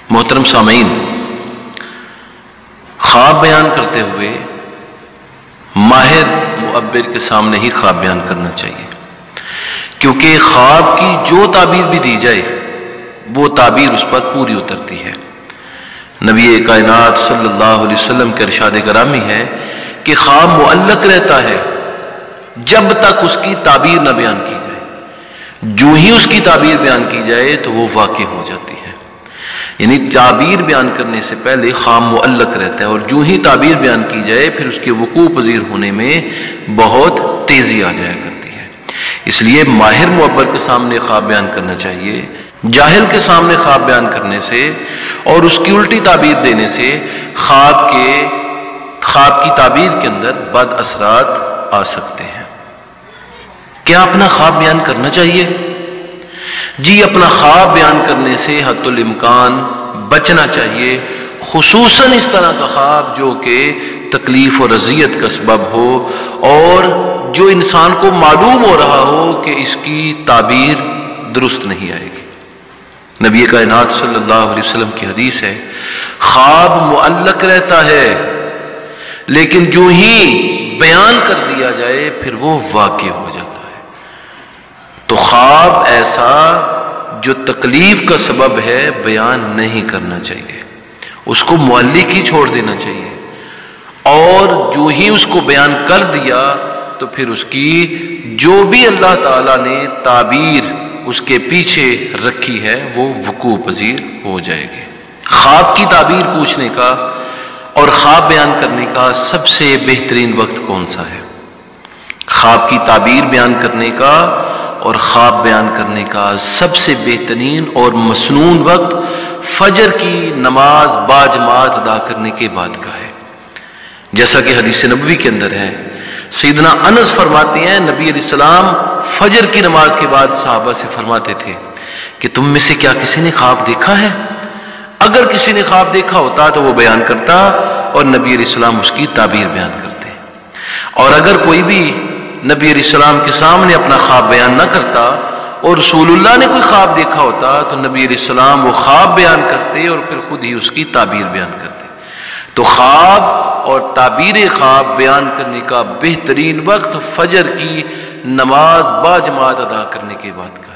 محترم سامعین، خواب بیان کرتے ہوئے ماہر معبر کے سامنے ہی خواب بیان کرنا چاہیے، کیونکہ خواب کی جو تعبیر بھی دی جائے وہ تعبیر اس پر پوری اترتی ہے۔ نبی کائنات صلی اللہ علیہ وسلم کے ارشاد گرامی ہے کہ خواب معلق رہتا ہے جب تک اس کی تعبیر نہ بیان کی جائے، جو ہی اس کی تعبیر بیان کی جائے تو وہ واقع ہو جاتی ہے۔ یعنی تعبیر بیان کرنے سے پہلے خواب معلق رہتا ہے، اور جو ہی تعبیر بیان کی جائے پھر اس کے وقوع پذیر ہونے میں بہت تیزی آ جایا کرتی ہے۔ اس لیے ماہر معبر کے سامنے خواب بیان کرنا چاہیے۔ جاہل کے سامنے خواب بیان کرنے سے اور اس کی الٹی تعبیر دینے سے خواب کی تعبیر کے اندر بد اثرات آ سکتے ہیں۔ کیا اپنا خواب بیان کرنا چاہیے؟ جی، اپنا خواب بیان کرنے سے حتی الامکان بچنا چاہیے، خصوصاً اس طرح کا خواب جو کہ تکلیف اور اذیت کا سبب ہو اور جو انسان کو معلوم ہو رہا ہو کہ اس کی تعبیر درست نہیں آئے گی۔ نبی کائنات صلی اللہ علیہ وسلم کی حدیث ہے، خواب معلق رہتا ہے لیکن جو ہی بیان کر دیا جائے پھر وہ واقع ہو جاتا ہے۔ تو خواب ایسا جو تکلیف کا سبب ہے بیان نہیں کرنا چاہیے، اس کو معلق ہی چھوڑ دینا چاہیے، اور جو ہی اس کو بیان کر دیا تو پھر اس کی جو بھی اللہ تعالیٰ نے تعبیر اس کے پیچھے رکھی ہے وہ وقوع پذیر ہو جائے گی۔ خواب کی تعبیر پوچھنے کا اور خواب بیان کرنے کا سب سے بہترین وقت کون سا ہے؟ خواب کی تعبیر بیان کرنے کا اور خواب بیان کرنے کا سب سے بہترین اور مسنون وقت فجر کی نماز باجماعت ادا کرنے کے بعد کا ہے، جیسا کہ حدیث نبوی کے اندر ہے۔ سیدنا انس فرماتے ہیں، نبی علیہ السلام فجر کی نماز کے بعد صحابہ سے فرماتے تھے کہ تم میں سے کیا کسی نے خواب دیکھا ہے؟ اگر کسی نے خواب دیکھا ہوتا تو وہ بیان کرتا اور نبی علیہ السلام اس کی تعبیر بیان کرتے، اور اگر کوئی بھی نبی علیہ السلام کے سامنے اپنا خواب بیان نہ کرتا اور رسول اللہ نے کوئی خواب دیکھا ہوتا تو نبی علیہ السلام وہ خواب بیان کرتے اور پھر خود ہی اس کی تعبیر بیان کرتے۔ تو خواب اور تعبیر خواب بیان کرنے کا بہترین وقت فجر کی نماز باجماعت ادا کرنے کے بعد کا